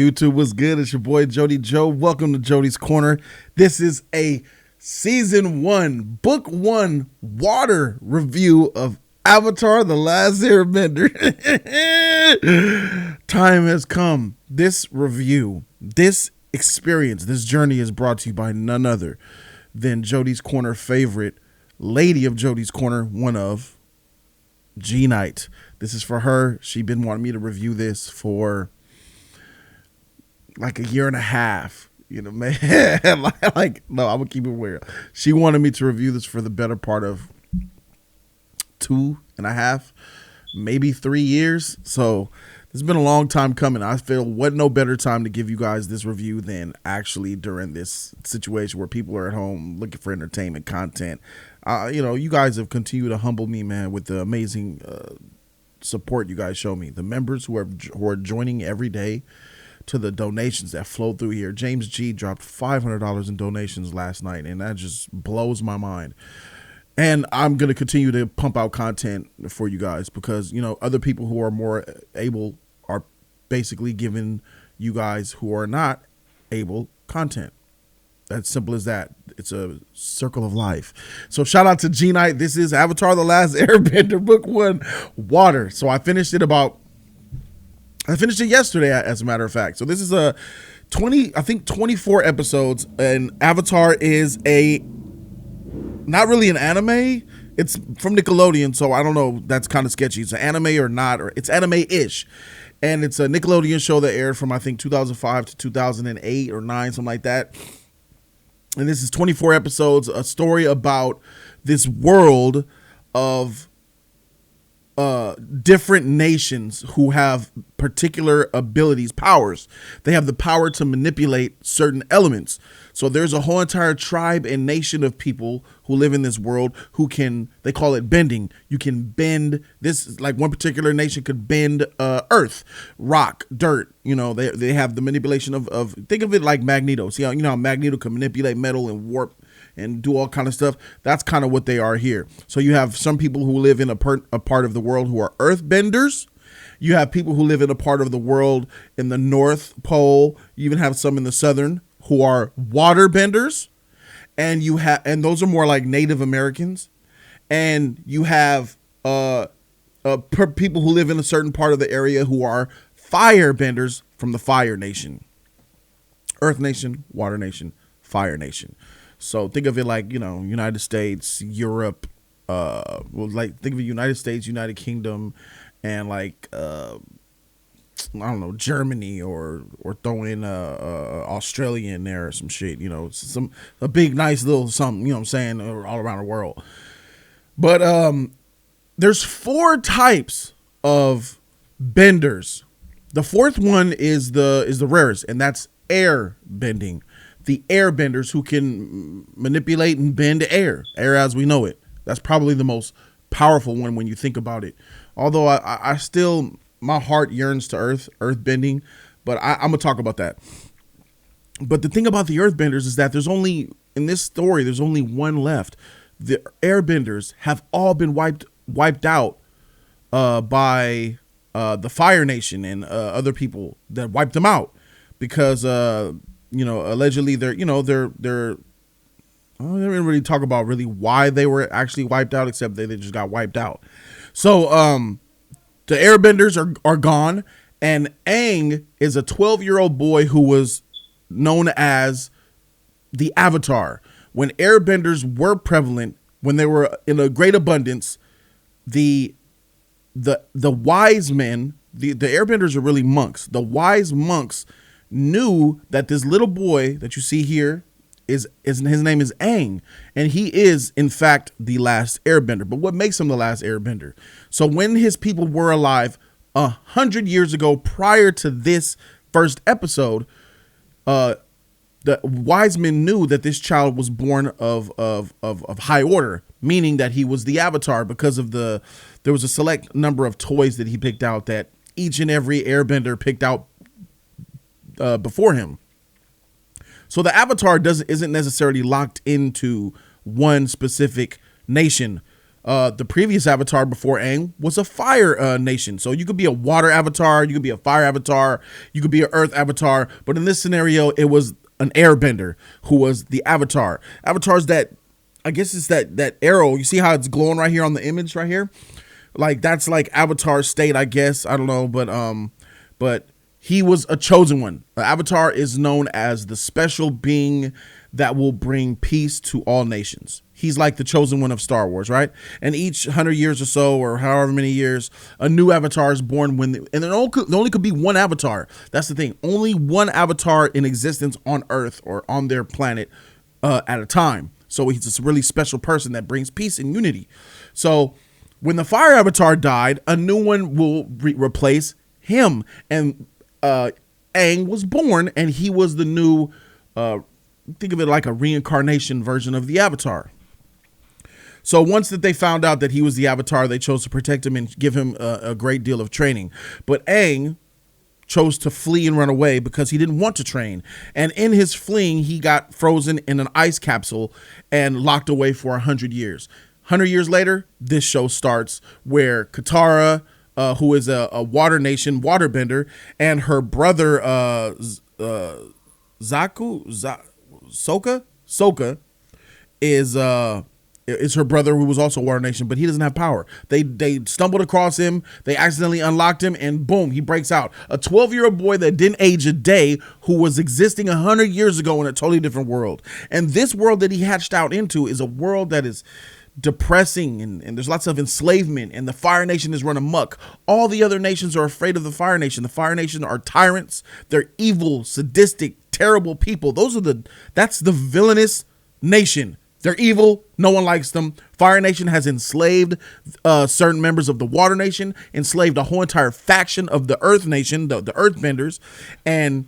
YouTube was good. It's your boy Jody Joe. Welcome to Jody's Corner. This is a season 1, book 1 water review of Avatar: The Last Airbender. Time has come. This review, this experience, this journey is brought to you by none other than Jody's Corner favorite lady of Jody's Corner, one of G Knight. This is for her. She's been wanting me to review this for like a year and a half. You know, man. like, no, I'm gonna keep it real. She wanted me to review this for the better part of 2.5, maybe 3 years. So it's been a long time coming. I feel what no better time to give you guys this review than actually during this situation where people are at home looking for entertainment content. You guys have continued to humble me, man, with the amazing support you guys show me. The members who are joining every day, to the donations that flow through here. James G dropped $500 in donations last night, and that just blows my mind. And I'm going to continue to pump out content for you guys because, other people who are more able are basically giving you guys who are not able content. As simple as that. It's a circle of life. So shout out to G Knight. This is Avatar: The Last Airbender, book 1, water. So I finished it yesterday, as a matter of fact. So this is a 24 episodes, and Avatar is not really an anime. It's from Nickelodeon, so I don't know. That's kind of sketchy. It's an anime or not, or it's anime-ish. And it's a Nickelodeon show that aired from, I think, 2005 to 2008 or 9, something like that. And this is 24 episodes, a story about this world of different nations who have particular abilities, powers. They have the power to manipulate certain elements. So there's a whole entire tribe and nation of people who live in this world who they call it bending. You can bend this, like one particular nation could bend earth, rock, dirt. They have the manipulation of think of it like Magneto. See how how Magneto can manipulate metal and warp and do all kind of stuff. That's kind of what they are here. So you have some people who live in a part of the world who are earthbenders. You have people who live in a part of the world in the North Pole. You even have some in the Southern who are waterbenders. And those are more like Native Americans. And you have people who live in a certain part of the area who are firebenders from the Fire Nation. Earth Nation, Water Nation, Fire Nation. So think of it like, United States, Europe, think of it United States, United Kingdom, and like, I don't know, Germany or throw in Australia in there or some shit, a big, nice little something, what I'm saying, all around the world. But there's 4 types of benders. The 4th one is the rarest, and that's air bending. The airbenders who can manipulate and bend air as we know it. That's probably the most powerful one when you think about it. Although I still, my heart yearns to earth bending, but I'm going to talk about that. But the thing about the earthbenders is that in this story, there's only one left. The airbenders have all been wiped out by the Fire Nation and other people that wiped them out because, allegedly they didn't really talk about really why they were actually wiped out, except they just got wiped out. So the airbenders are gone, and Aang is a 12-year-old boy who was known as the Avatar. When airbenders were prevalent, when they were in a great abundance, the wise men, the airbenders are really monks. The wise monks knew that this little boy that you see here is his name is Aang, and he is in fact the last airbender. But what makes him the last airbender? So when his people were alive 100 years ago, prior to this first episode, the wise men knew that this child was born of high order, meaning that he was the Avatar because of there was a select number of toys that he picked out that each and every airbender picked out before him. So the Avatar isn't necessarily locked into one specific nation. The previous avatar before Aang was a fire nation. So you could be a water avatar, you could be a fire avatar, you could be an earth avatar. But in this scenario, it was an airbender who was the avatar. Avatars that, I guess it's that arrow. You see how it's glowing right here on the image right here? Like that's like avatar state, I guess. I don't know, but he was a chosen one. The avatar is known as the special being that will bring peace to all nations. He's like the chosen one of Star Wars, right? And each 100 years or so, or however many years, a new avatar is born. And there only could be one avatar. That's the thing. Only one avatar in existence on Earth or on their planet at a time. So he's this really special person that brings peace and unity. So when the fire avatar died, a new one will replace him. And Aang was born, and he was the new, think of it like a reincarnation version of the avatar. So once that they found out that he was the avatar, they chose to protect him and give him a great deal of training. But Aang chose to flee and run away because he didn't want to train. And in his fleeing, he got frozen in an ice capsule and locked away for 100 years. 100 years later, this show starts where Katara, who is a water nation waterbender, and her brother Sokka is her brother, who was also Water Nation, but he doesn't have power. They stumbled across him, they accidentally unlocked him, and boom, he breaks out. A 12-year-old boy that didn't age a day, who was existing 100 years ago in a totally different world. And this world that he hatched out into is a world that is depressing, and there's lots of enslavement, and the Fire Nation is run amok. All the other nations are afraid of the Fire Nation. The Fire Nation are tyrants. They're evil, sadistic, terrible people. That's the villainous nation. They're evil. No one likes them. Fire Nation has enslaved certain members of the Water Nation, enslaved a whole entire faction of the Earth Nation, the Earthbenders, and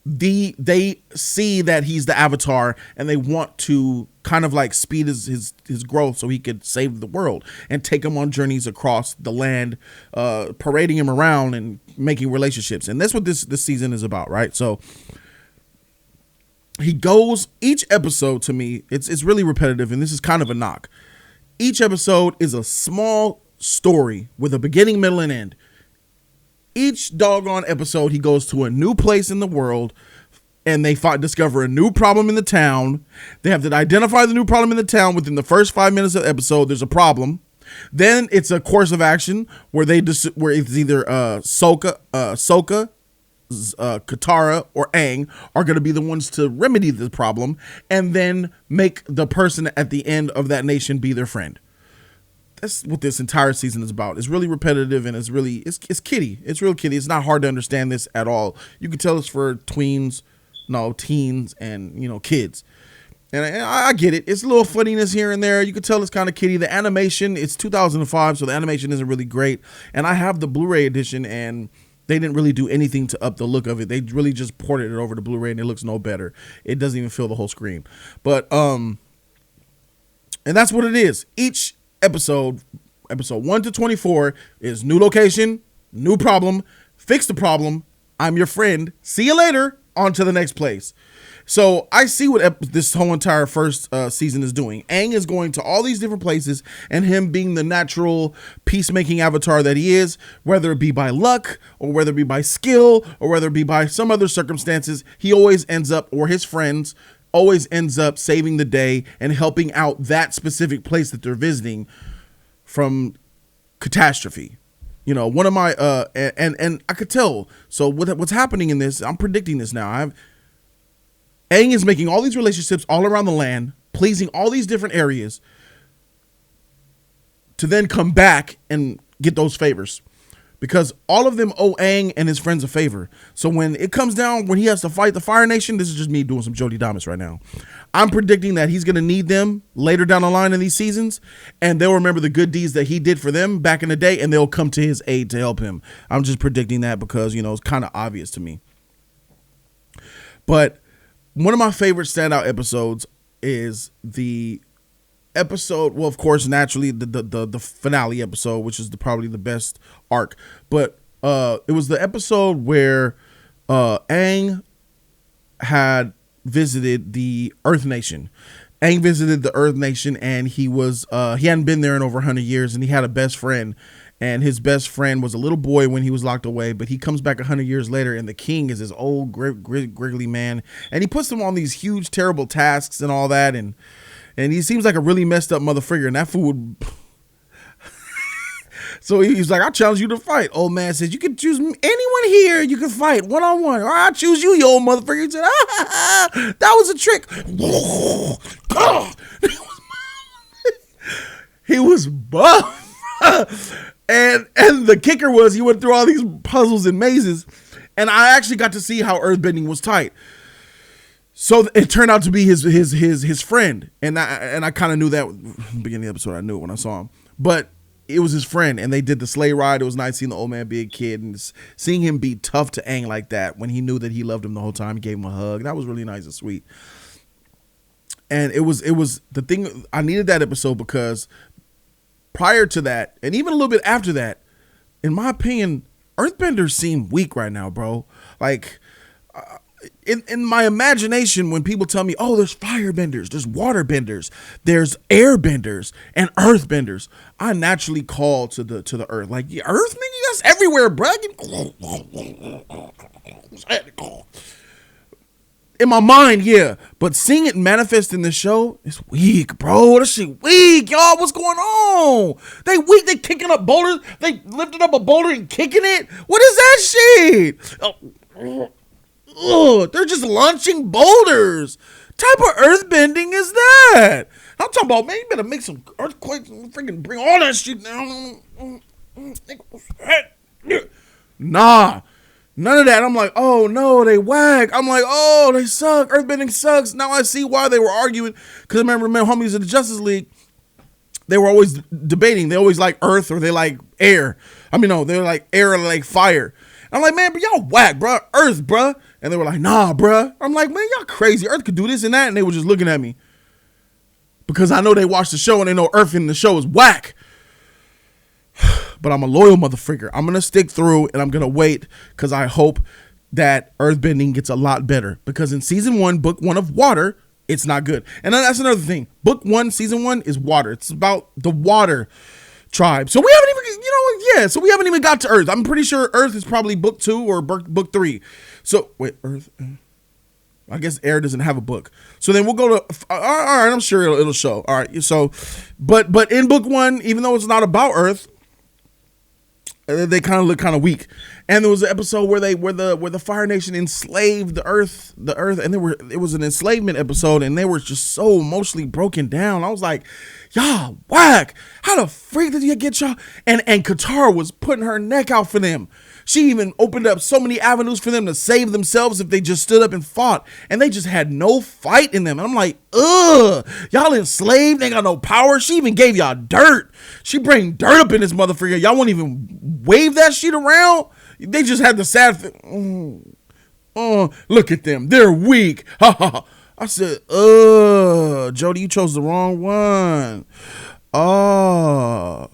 they see that he's the avatar, and they want to kind of like speed his growth so he could save the world and take him on journeys across the land, parading him around and making relationships. And that's what this season is about, right? So he goes, each episode, to me, it's really repetitive, and this is kind of a knock. Each episode is a small story with a beginning, middle, and end. Each doggone episode, he goes to a new place in the world, and they discover a new problem in the town. They have to identify the new problem in the town within the first 5 minutes of the episode. There's a problem. Then it's a course of action where it's either Sokka, Katara, or Aang are going to be the ones to remedy the problem, and then make the person at the end of that nation be their friend. That's what this entire season is about. It's really repetitive, and it's kiddie. It's real kiddie. It's not hard to understand this at all. You can tell it's for teens, and kids. And I get it. It's a little funniness here and there. You can tell it's kind of kiddie. The animation, it's 2005, so the animation isn't really great. And I have the Blu-ray edition, and they didn't really do anything to up the look of it. They really just ported it over to Blu-ray, and it looks no better. It doesn't even fill the whole screen. But and that's what it is. Each episode 1 to 24 is new location, new problem, fix the problem, I'm your friend, see you later, on to the next place. So I see what this whole entire first season is doing. Aang is going to all these different places, and him being the natural peacemaking avatar that he is, whether it be by luck, or whether it be by skill, or whether it be by some other circumstances, he always ends up, or his friends always ends up saving the day and helping out that specific place that they're visiting from catastrophe. One of my and I could tell. So what's happening in this, I'm predicting this now. Aang is making all these relationships all around the land, pleasing all these different areas, to then come back and get those favors, because all of them owe Aang and his friends a favor. So when it comes down, when he has to fight the Fire Nation, this is just me doing some Jody Damas right now, I'm predicting that he's going to need them later down the line in these seasons, and they'll remember the good deeds that he did for them back in the day, and they'll come to his aid to help him. I'm just predicting that because, it's kind of obvious to me. But one of my favorite standout episodes is the episode, well, of course, naturally the finale episode, which is probably the best arc, but it was the episode where Aang had visited the Earth Nation, Aang visited the Earth Nation, and he hadn't been there in over 100 years, and he had a best friend, and his best friend was a little boy when he was locked away, but he comes back 100 years later, and the king is this old grizzly man, and he puts him on these huge terrible tasks and all that, and he seems like a really messed up motherfucker, and that fool would. So he's like, I challenge you to fight. Old man says, you can choose anyone here. You can fight one-on-one. Or I'll choose you, you old motherfucker. He said, that was a trick. He was buff. and the kicker was he went through all these puzzles and mazes. And I actually got to see how earthbending was tight. So it turned out to be his friend. And I kind of knew that at the beginning of the episode. I knew it when I saw him. But it was his friend, and they did the sleigh ride. It was nice seeing the old man be a kid and seeing him be tough to Aang like that when he knew that he loved him the whole time. He gave him a hug. That was really nice and sweet. And it was the thing. I needed that episode because prior to that, and even a little bit after that, in my opinion, Earthbenders seem weak right now, bro. Like, in my imagination, when people tell me, oh, there's firebenders, there's waterbenders, there's airbenders and earthbenders, I naturally call to the earth. Like, yeah, earth, nigga, that's everywhere, bro. In my mind, yeah. But seeing it manifest in the show, it's weak, bro. That shit weak, y'all. What's going on? They weak. They kicking up boulders. They lifted up a boulder and kicking it. What is that shit? They're just launching boulders. Type of earthbending is that? I'm talking about, man, you better make some earthquakes and freaking bring all that shit down. Nah, none of that. I'm like, oh no, they whack. I'm like, oh, they suck. Earthbending sucks. Now I see why they were arguing. Because I remember homies in the Justice League, they were always debating. They always like earth or they like air. I mean, no, they're like air or like fire. I'm like, man, but y'all whack, bro. Earth, bro. And they were like, nah, bro. I'm like, man, y'all crazy. Earth could do this and that. And they were just looking at me. Because I know they watched the show and they know Earth in the show is whack. But I'm a loyal motherfucker. I'm going to stick through and I'm going to wait because I hope that earthbending gets a lot better. Because in season 1, book 1 of Water, it's not good. And that's another thing. Book 1, season 1 is Water. It's about the water tribe. So we haven't even, so we haven't even got to Earth. I'm pretty sure Earth is probably book 2 or book 3. So wait, Earth. I guess Air doesn't have a book. So then we'll go to. All right, I'm sure it'll show. All right, so, but in book 1, even though it's not about Earth, they kind of look kind of weak. And there was an episode where the Fire Nation enslaved the Earth, and it was an enslavement episode, and they were just so emotionally broken down. I was like, y'all whack. How the freak did you get y'all? And Katara was putting her neck out for them. She even opened up so many avenues for them to save themselves if they just stood up and fought. And they just had no fight in them. And I'm like, ugh, y'all enslaved, they got no power. She even gave y'all dirt. She bring dirt up in this motherfucker. Y'all won't even wave that shit around. They just had the sad thing. Look at them. They're weak. I said, Jody, you chose the wrong one. So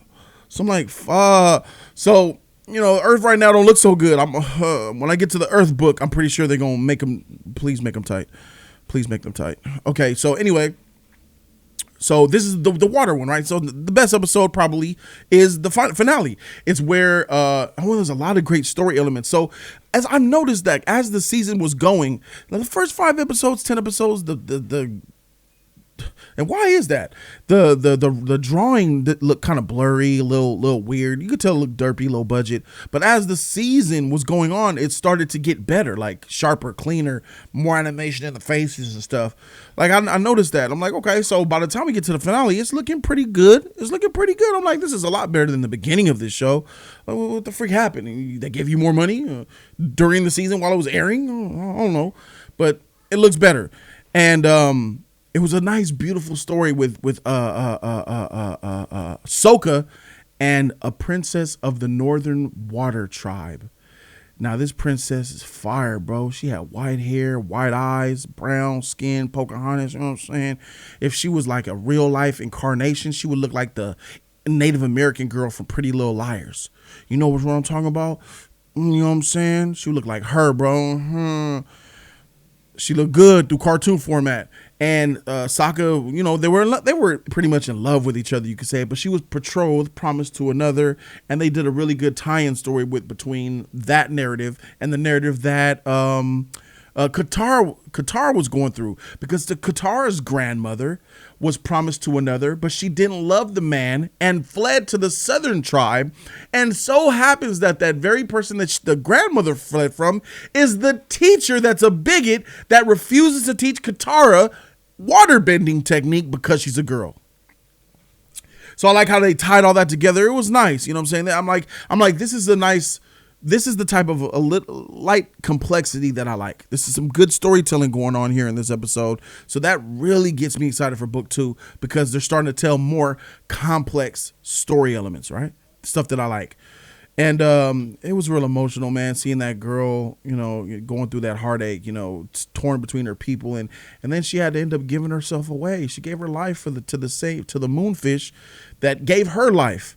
I'm like, fuck. So, Earth right now don't look so good. When I get to the Earth book, I'm pretty sure they're going to make them. Please make them tight. Please make them tight. Okay, so anyway. So this is the water one, right? So the best episode probably is the finale. It's where there's a lot of great story elements. So as I've noticed that as the season was going, the first 5 episodes, 10 episodes, and why is that? The drawing that looked kind of blurry, a little weird. You could tell it looked derpy, low budget. But as the season was going on, it started to get better, like sharper, cleaner, more animation in the faces and stuff. Like I noticed that. I'm like, okay, so by the time we get to the finale, it's looking pretty good. I'm like, this is a lot better than the beginning of this show. What the freak happened? They gave you more money during the season while it was airing? I don't know, but it looks better. And it was a nice, beautiful story with Sokka and a princess of the Northern Water Tribe. Now, this princess is fire, bro. She had white hair, white eyes, brown skin, Pocahontas, you know what I'm saying? If she was like a real-life incarnation, she would look like the Native American girl from Pretty Little Liars. You know what I'm talking about? You know what I'm saying? She would look like her, bro. She looked good through cartoon format. And Sokka, you know, they were pretty much in love with each other, you could say. But she was betrothed, promised to another, and they did a really good tie-in story between that narrative and the narrative that Katara was going through, because Katara's grandmother was promised to another, but she didn't love the man and fled to the southern tribe. And so happens that very person that the grandmother fled from is the teacher that's a bigot that refuses to teach Katara waterbending technique because she's a girl. So I like how they tied all that together. It was nice. You know what I'm saying? I'm like, this is the type of a light complexity that I like. This is some good storytelling going on here in this episode. So that really gets me excited for book 2, because they're starting to tell more complex story elements, right? Stuff that I like. And it was real emotional, man, seeing that girl, you know, going through that heartache, you know, torn between her people. And then she had to end up giving herself away. She gave her life to the moonfish that gave her life.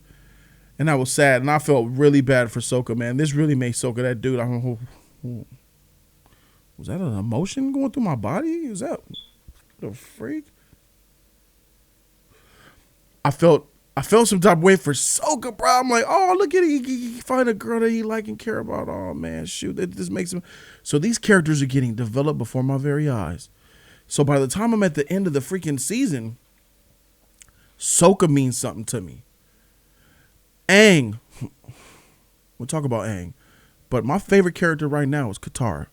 And I was sad, and I felt really bad for Sokka, man. This really made Sokka that dude. I don't know, was that an emotion going through my body? Is that the freak? I felt some type of way for Sokka, bro. I'm like, oh, look at it. He find a girl that he like and care about. Oh, man, shoot. This makes him. So these characters are getting developed before my very eyes. So by the time I'm at the end of the freaking season, Sokka means something to me. Aang, we'll talk about Aang, but my favorite character right now is Katara.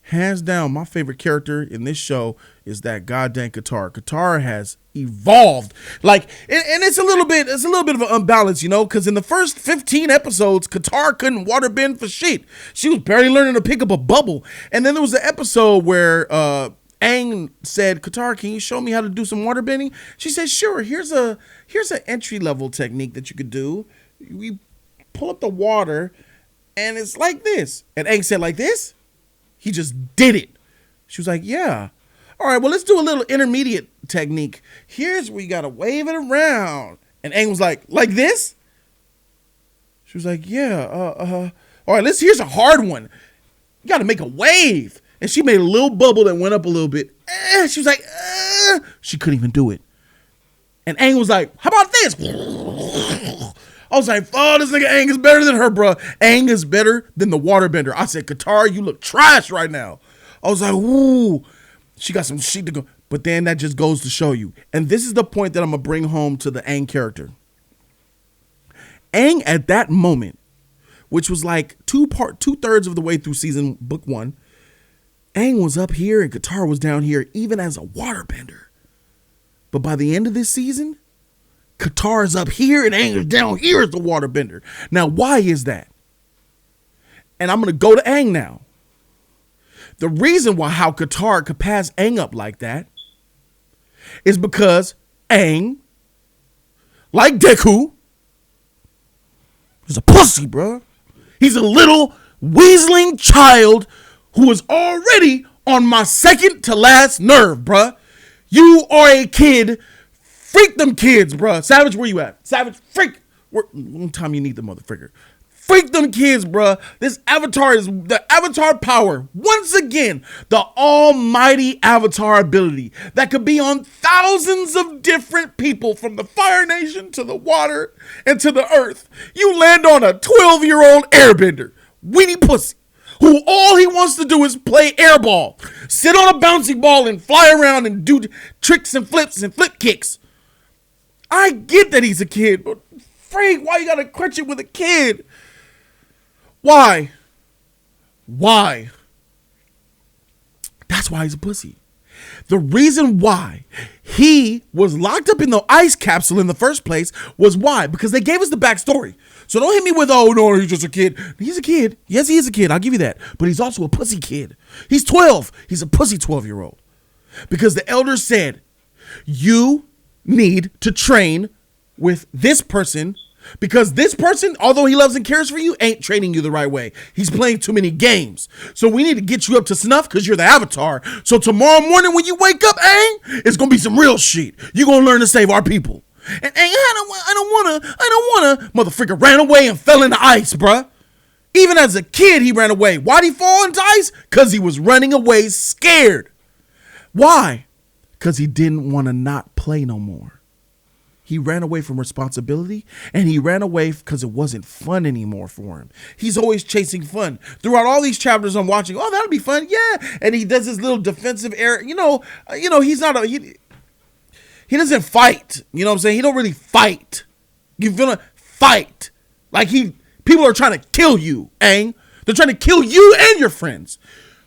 Hands down, my favorite character in this show is that goddamn Katara. Katara has evolved, like, and it's a little bit of an unbalance, you know, because in the first 15 episodes, Katara couldn't waterbend for shit. She was barely learning to pick up a bubble, and then there was an episode where Aang said, Katara, can you show me how to do some waterbending? She said, sure. Here's an entry level technique that you could do. We pull up the water, and it's like this. And Aang said, like this? He just did it. She was like, yeah. All right, well, let's do a little intermediate technique. Here's where you got to wave it around. And Aang was like this? She was like, yeah. All right, here's a hard one. You got to make a wave. And she made a little bubble that went up a little bit. She was like, she couldn't even do it. And Aang was like, how about this? I was like, oh, this nigga Aang is better than her, bro. Aang is better than the waterbender. I said, Katara, you look trash right now. I was like, ooh, she got some shit to go. But then that just goes to show you. And this is the point that I'm going to bring home to the Aang character. Aang at that moment, which was like 2/3 of the way through book 1, Aang was up here and Katara was down here, even as a waterbender. But by the end of this season, Katara's up here and Aang is down here as the waterbender. Now, why is that? And I'm going to go to Aang now. The reason why how Katara could pass Aang up like that is because Aang, like Deku, is a pussy, bro. He's a little weaseling child who is already on my second to last nerve, bruh. You are a kid. Freak them kids, bruh. Savage, where you at? Savage, freak. One time you need the motherfucker. Freak them kids, bruh. This Avatar is the Avatar power. Once again, the almighty Avatar ability that could be on thousands of different people, from the Fire Nation to the water and to the earth. You land on a 12-year-old airbender, weenie pussy, who all he wants to do is play airball, sit on a bouncy ball and fly around and do tricks and flips and flip kicks. I get that he's a kid, but freak, why you gotta crutch it with a kid? Why? That's why he's a pussy. The reason why he was locked up in the ice capsule in the first place was why? Because they gave us the backstory. So don't hit me with, oh, no, he's just a kid. He's a kid. Yes, he is a kid. I'll give you that. But he's also a pussy kid. He's 12. He's a pussy 12-year-old. Because the elders said, you need to train with this person, because this person, although he loves and cares for you, ain't training you the right way. He's playing too many games. So we need to get you up to snuff because you're the Avatar. So tomorrow morning when you wake up, Aang, it's going to be some real shit. You're going to learn to save our people. And Aang, I don't want to. Motherfucker ran away and fell in the ice, bruh. Even as a kid, he ran away. Why'd he fall into ice? Because he was running away scared. Why? Because he didn't want to not play no more. He ran away from responsibility, and he ran away because it wasn't fun anymore for him. He's always chasing fun. Throughout all these chapters I'm watching, oh, that'll be fun, yeah. And he does his little defensive air. He's not he doesn't fight. You know what I'm saying? He don't really fight. You feel it? Fight. Like people are trying to kill you, Aang. They're trying to kill you and your friends.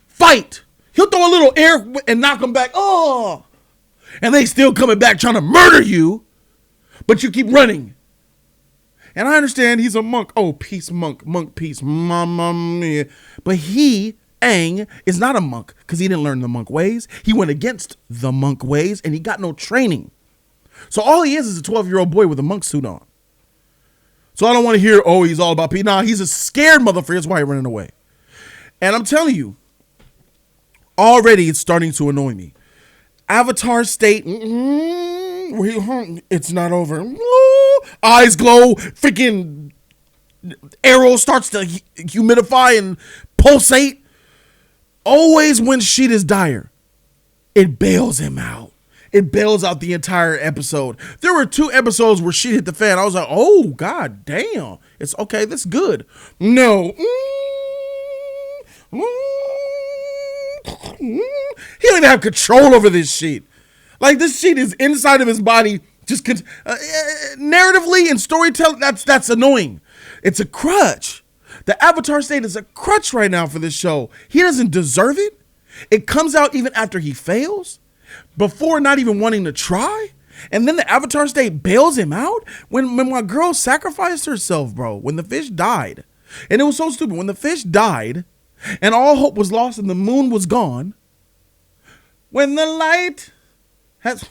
Fight. He'll throw a little air and knock them back. Oh. And they still coming back trying to murder you. But you keep running. And I understand he's a monk. Oh, peace, monk, peace. Mamma mia. But Aang, is not a monk because he didn't learn the monk ways. He went against the monk ways and he got no training. So all he is a 12-year-old boy with a monk suit on. So I don't want to hear, oh, he's all about peace. Nah, he's a scared motherfucker. That's why he's running away. And I'm telling you, already it's starting to annoy me. Avatar state, it's not over. Eyes glow, freaking arrow starts to humidify and pulsate. Always when shit is dire, it bails him out. It bails out the entire episode. There were 2 episodes where shit hit the fan. I was like, oh, god damn. It's okay, that's good. No. He don't even have control over this shit. Like, this shit is inside of his body. Just narratively and storytelling, that's annoying. It's a crutch. The Avatar state is a crutch right now for this show. He doesn't deserve it. It comes out even after he fails, before not even wanting to try. And then the Avatar state bails him out. When my girl sacrificed herself, bro, when the fish died. And it was so stupid. When the fish died and all hope was lost and the moon was gone. When the light has...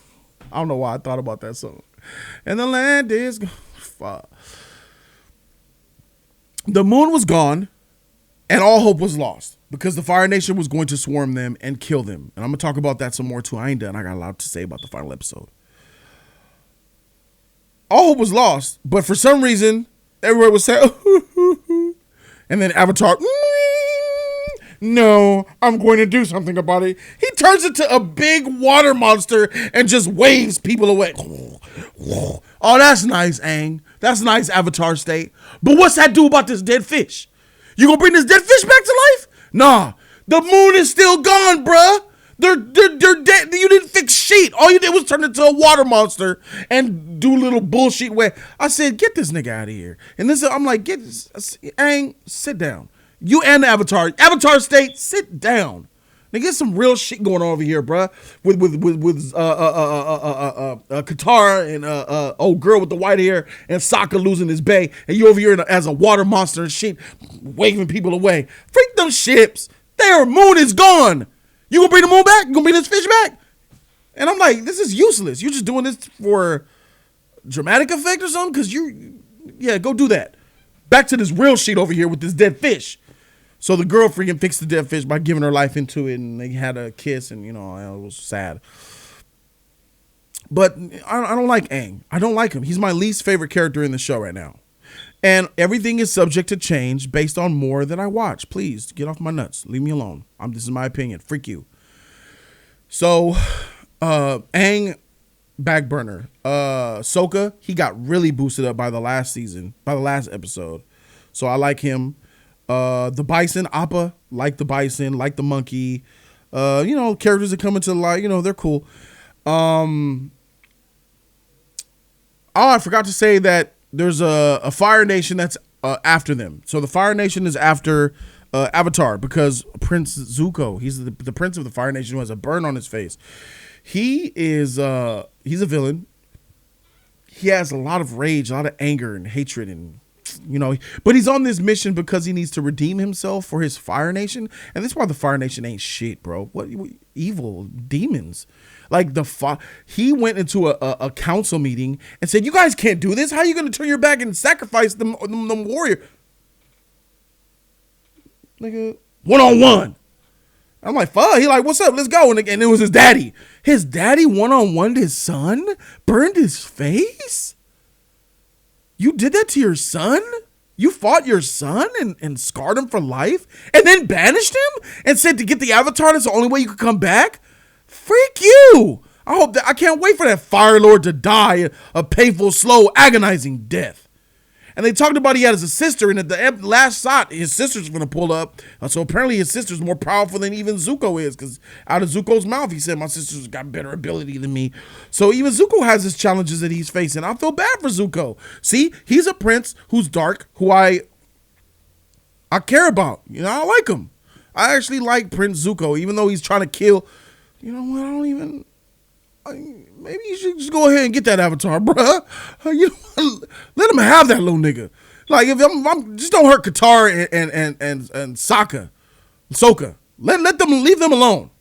I don't know why I thought about that song. And the land is... Fuck. The moon was gone and all hope was lost because the Fire Nation was going to swarm them and kill them. And I'm going to talk about that some more too. I ain't done. I got a lot to say about the final episode. All hope was lost, but for some reason, everyone was saying, and then Avatar, no, I'm going to do something about it. He turns into a big water monster and just waves people away. Oh, that's nice, Aang. That's nice, Avatar state. But what's that do about this dead fish? You gonna bring this dead fish back to life? Nah, the moon is still gone, bruh. They're dead. You didn't fix shit. All you did was turn into a water monster and do little bullshit where I said, get this nigga out of here. And this, I'm like, Aang, sit down. You and the Avatar state, sit down. Now get some real shit going on over here, bruh. With Katara and old girl with the white hair and Sokka losing his bay, and you over here as a water monster and shit, waving people away. Freak them ships. Their moon is gone. You gonna bring the moon back? You gonna bring this fish back? And I'm like, this is useless. You're just doing this for dramatic effect or something? Because yeah, go do that. Back to this real shit over here with this dead fish. So the girl freaking fixed the dead fish by giving her life into it, and they had a kiss, and, it was sad. But I don't like Aang. I don't like him. He's my least favorite character in the show right now. And everything is subject to change based on more that I watch. Please, get off my nuts. Leave me alone. This is my opinion. Freak you. So, Aang, back burner. Sokka, he got really boosted up by the last episode. So I like him. The Bison, Appa, like the Bison, like the monkey. Characters that come into the light, they're cool. I forgot to say that there's a Fire Nation that's after them. So the Fire Nation is after Avatar because Prince Zuko, he's the prince of the Fire Nation who has a burn on his face. He is he's a villain. He has a lot of rage, a lot of anger and hatred, and but he's on this mission because he needs to redeem himself for his Fire Nation, and that's why the Fire Nation ain't shit, bro. What evil demons? Like he went into a council meeting and said, "You guys can't do this. How are you going to turn your back and sacrifice them warrior?" Nigga, 1-on-1. I'm like, fuck. He like, what's up? Let's go. And it was his daddy. His daddy 1-on-1'd his son, burned his face. You did that to your son? You fought your son and scarred him for life and then banished him and said to get the Avatar, that's the only way you could come back? Freak you. I can't wait for that Fire Lord to die a painful, slow, agonizing death. And they talked about he had a sister, and at the last shot, his sister's going to pull up. So apparently his sister's more powerful than even Zuko is, because out of Zuko's mouth, he said, my sister's got better ability than me. So even Zuko has his challenges that he's facing. I feel bad for Zuko. See, he's a prince who's dark, who I care about. You know, I like him. I actually like Prince Zuko, even though he's trying to kill. You know what, maybe you should just go ahead and get that Avatar, bruh. You know, let him have that little nigga. Like, if I'm just don't hurt Katara and Sokka. Let them, leave them alone.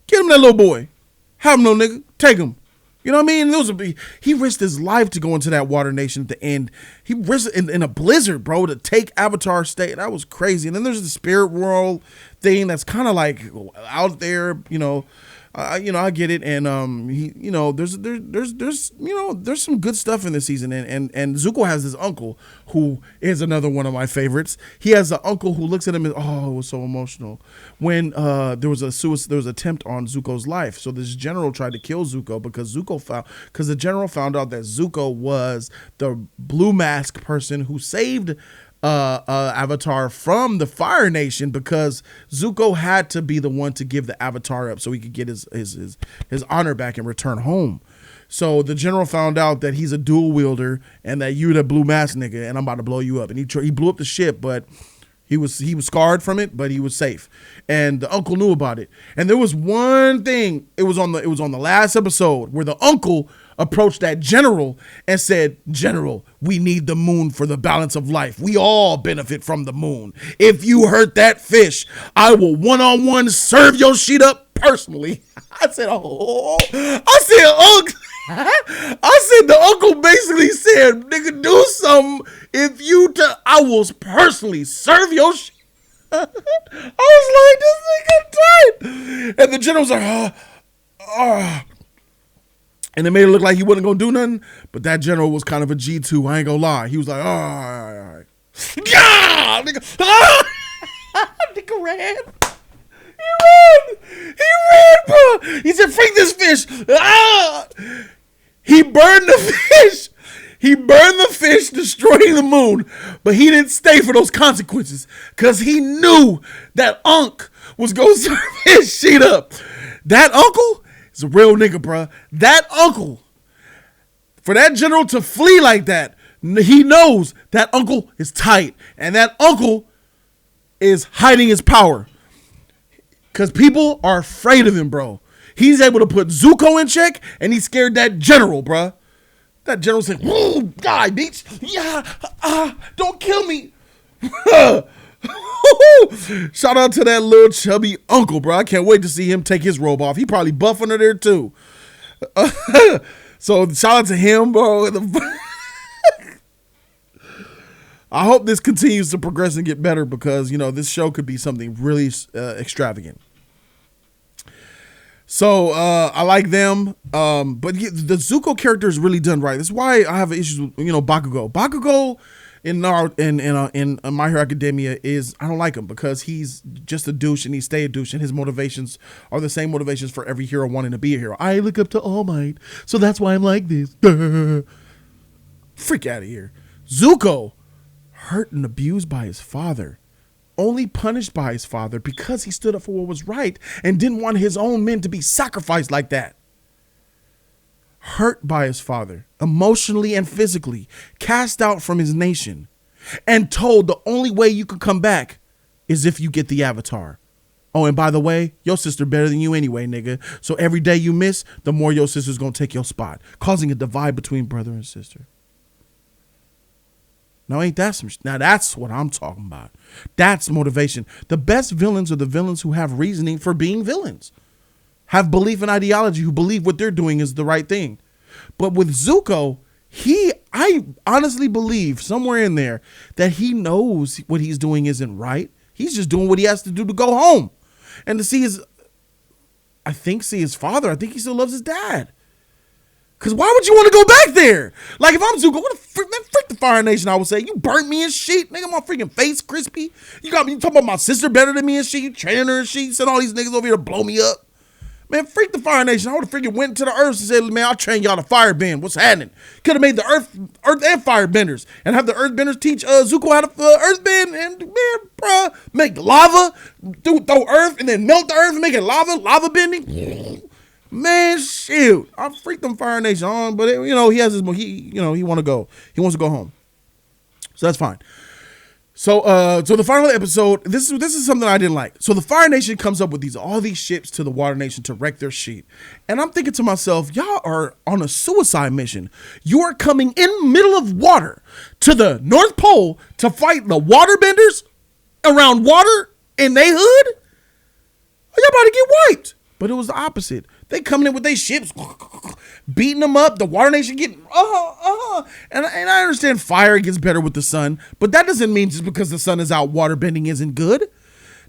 Get him that little boy. Have him, little nigga. Take him. You know what I mean? He risked his life to go into that water nation at the end. He risked in a blizzard, bro, to take Avatar state. That was crazy. And then there's the spirit world thing that's kind of like out there, you know. I get it, and there's some good stuff in this season, and Zuko has this uncle who is another one of my favorites. He has an uncle who looks at him and it was so emotional when there was an attempt on Zuko's life. So this general tried to kill Zuko because the general found out that Zuko was the blue mask person who saved Avatar from the Fire Nation, because Zuko had to be the one to give the Avatar up so he could get his honor back and return home. So the general found out that he's a dual wielder and that you the blue mask nigga and I'm about to blow you up. And he blew up the ship, but he was scarred from it, but he was safe. And the uncle knew about it. And there was one thing, it was on the last episode where the uncle approached that general and said, General, we need the moon for the balance of life. We all benefit from the moon. If you hurt that fish, I will one-on-one serve your shit up personally. I said, the uncle basically said, nigga, do something. If you, I will personally serve your shit. I was like, this nigga tight. And the general's like, and it made it look like he wasn't going to do nothing. But that general was kind of a G2. I ain't going to lie. He was like, all right. Yeah! Nigga, nigga ran. He ran, bro. He said, freak this fish. He burned the fish. He burned the fish, destroying the moon. But he didn't stay for those consequences because he knew that Aang was going to serve his shit up. That uncle is a real nigga, bro. That uncle, for that general to flee like that, he knows that uncle is tight. And that uncle is hiding his power. Because people are afraid of him, bro. He's able to put Zuko in check, and he scared that general, bro. That general said, "Whoa, die, bitch. Yeah, don't kill me." Shout out to that little chubby uncle, bro. I can't wait to see him take his robe off. He probably buff under there, too. So shout out to him, bro. I hope this continues to progress and get better because, this show could be something really extravagant. So I like them, but the Zuko character is really done right. That's why I have issues with Bakugo. Bakugo in My Hero Academia I don't like him because he's just a douche and he stay a douche and his motivations are the same motivations for every hero wanting to be a hero. I look up to All Might, so that's why I'm like this. Freak out of here. Zuko, hurt and abused by his father. Only punished by his father because he stood up for what was right and didn't want his own men to be sacrificed like that. Hurt by his father, emotionally and physically, cast out from his nation, and told the only way you could come back is if you get the Avatar. Oh, and by the way, your sister better than you anyway, nigga. So every day you miss, the more your sister's gonna take your spot, causing a divide between brother and sister. Now, ain't that some? Now, that's what I'm talking about. That's motivation. The best villains are the villains who have reasoning for being villains, have belief and ideology, who believe what they're doing is the right thing. But with Zuko, I honestly believe somewhere in there that he knows what he's doing isn't right. He's just doing what he has to do to go home and to see his father. I think he still loves his dad. Cause why would you want to go back there? Like if I'm Zuko, what the frick, man, frick the Fire Nation, I would say. You burnt me and shit. Nigga, my freaking face crispy. You got me talking about my sister better than me and shit. You training her and shit. You sent all these niggas over here to blow me up. Man, freak the Fire Nation. I would have freaking went to the Earth and said, man, I'll train y'all to firebend. What's happening? Could have made the Earth and firebenders and have the Earthbenders teach Zuko how to earthbend and, man, bruh, make lava, throw earth and then melt the earth and make it lava bending. Man, shoot, I freaked them Fire Nation on, but he has his, he want to go. He wants to go home, so that's fine. So the final episode, this is something I didn't like. So the Fire Nation comes up with all these ships to the Water Nation to wreck their shit, and I'm thinking to myself, y'all are on a suicide mission. You are coming in middle of water to the North Pole to fight the waterbenders around water in they hood. Y'all about to get wiped. But it was the opposite. They coming in with their ships, beating them up. The Water Nation getting, And I understand fire gets better with the sun, but that doesn't mean just because the sun is out, water bending isn't good.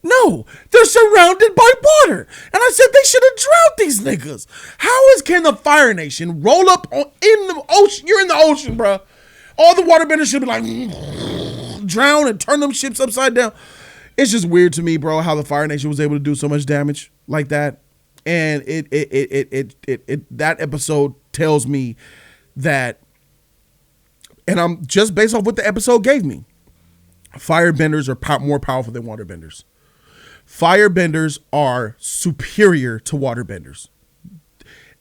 No, they're surrounded by water. And I said they should have drowned these niggas. Can the Fire Nation roll up in the ocean? You're in the ocean, bro. All the waterbenders should be like, drown and turn them ships upside down. It's just weird to me, bro, how the Fire Nation was able to do so much damage like that. And that episode tells me that, and I'm just based off what the episode gave me, firebenders are more powerful than waterbenders. Firebenders are superior to waterbenders.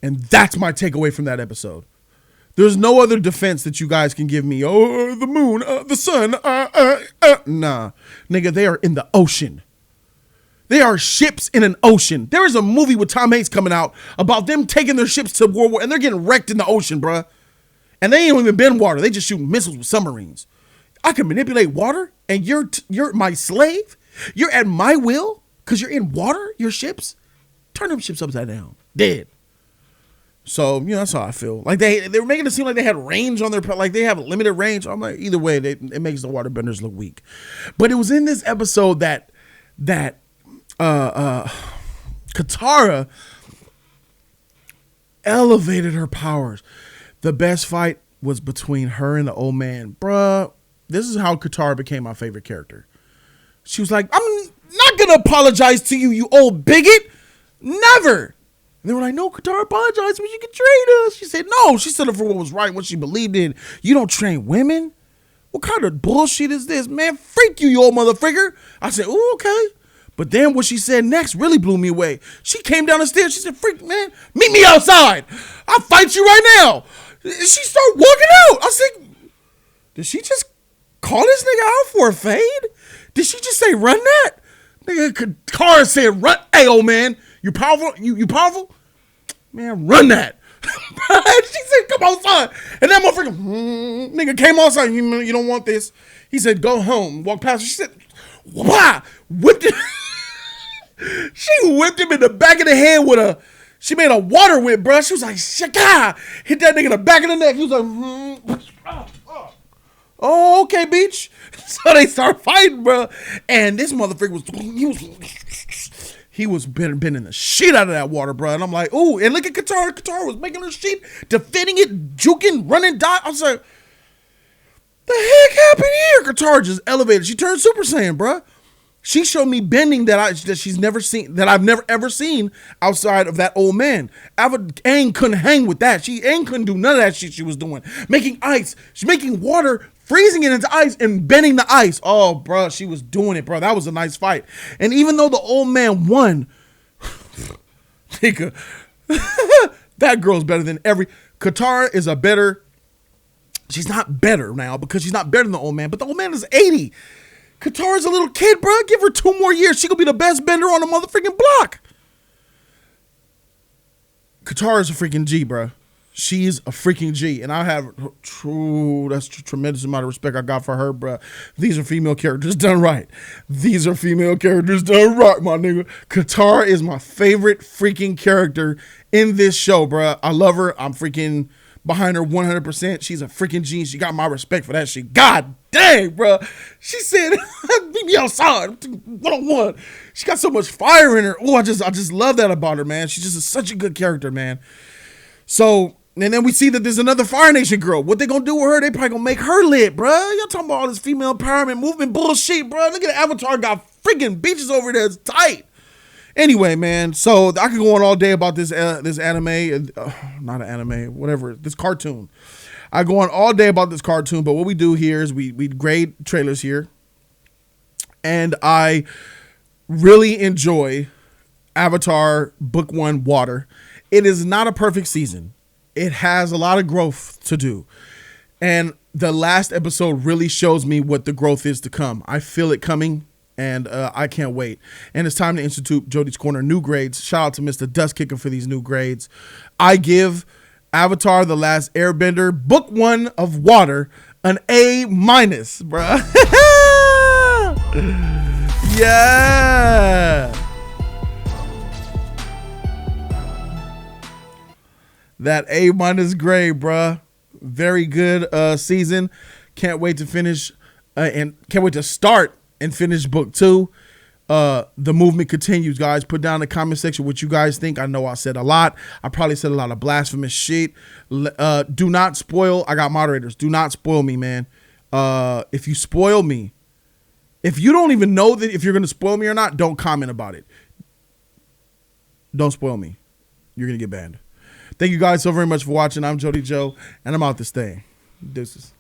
And that's my takeaway from that episode. There's no other defense that you guys can give me. Oh, the moon, the sun, nah. Nigga, they are in the ocean. They are ships in an ocean. There is a movie with Tom Hanks coming out about them taking their ships to World War, and they're getting wrecked in the ocean, bruh. And they ain't even been water. They just shoot missiles with submarines. I can manipulate water, and you're my slave? You're at my will? Because you're in water, your ships? Turn them ships upside down. Dead. So, that's how I feel. Like they were making it seem like they had range on their, like they have a limited range. I'm like, either way, it makes the waterbenders look weak. But it was in this episode that Katara elevated her powers. The best fight was between her and the old man. Bruh, this is how Katara became my favorite character. She was like, I'm not going to apologize to you, you old bigot. Never. And they were like, no, Katara apologized, but you can train us. She said, no, she stood up for what was right, what she believed in. You don't train women? What kind of bullshit is this? Man, freak you old motherfucker. I said, ooh, okay. But then what she said next really blew me away. She came down the stairs. She said, freak, man, meet me outside. I'll fight you right now. She started walking out. I said, did she just call this nigga out for a fade? Did she just say, run that? Nigga, Katara said, run. Hey, old man, you powerful? You powerful? Man, run that. She said, come outside. And that motherfucker, nigga came outside. You don't want this. He said, go home. Walk past her. She said, why? Whipped it. She whipped him in the back of the head she made a water whip, bro. She was like, shaka, hit that nigga in the back of the neck. He was like, oh, okay, bitch. So they start fighting, bro. And this motherfucker he was bending the shit out of that water, bro. And I'm like, ooh, and look at Katara. Katara was making her shit, defending it, juking, running, die. I was like, the heck happened here? Katara just elevated. She turned Super Saiyan, bro. She showed me bending that she's never seen, that I've never ever seen outside of that old man. Aang couldn't hang with that. Aang couldn't do none of that shit she was doing. Making ice. She's making water, freezing it into ice and bending the ice. Oh, bro, she was doing it, bro. That was a nice fight. And even though the old man won, nigga, that girl's better than Katara is she's not better now because she's not better than the old man, but the old man is 80. Katara's a little kid, bro. Give her 2 more years. She gonna be the best bender on the motherfucking block. Katara's a freaking G, bro. She's a freaking G. And I have tremendous amount of respect I got for her, bro. These are female characters done right. These are female characters done right, my nigga. Katara is my favorite freaking character in this show, bro. I love her. I'm freaking behind her 100%. She's a freaking G. She got my respect for that shit. God dang, bro. She said, meet me outside, one-on-one. She got so much fire in her. Oh, I just love that about her, man. She's just such a good character, man. So And then we see that there's another Fire Nation girl. What they gonna do with her? They probably gonna make her lit, bruh. Y'all talking about all this female empowerment movement bullshit, bruh. Look at Avatar got freaking beaches over there. It's tight. Anyway, man, so I could go on all day about this anime, not an anime, whatever, this cartoon. I go on all day about this cartoon, but what we do here is we grade trailers here, and I really enjoy Avatar Book 1 Water. It is not a perfect season. It has a lot of growth to do, and the last episode really shows me what the growth is to come. I feel it coming. And I can't wait. And it's time to institute Jody's Corner new grades. Shout out to Mr. Dust Kicker for these new grades. I give Avatar The Last Airbender Book 1 of Water an A-, bruh. Yeah. That A- grade, bruh. Very good season. Can't wait to finish and can't wait to start and finish book 2. The movement continues, guys. Put down in the comment section what you guys think. I know I said a lot. I probably said a lot of blasphemous shit. Do not spoil. I got moderators. Do not spoil me, man. If you spoil me, if you don't even know that if you're going to spoil me or not, don't comment about it. Don't spoil me. You're going to get banned. Thank you guys so very much for watching. I'm Jody Joe, and I'm out this thing. Deuces.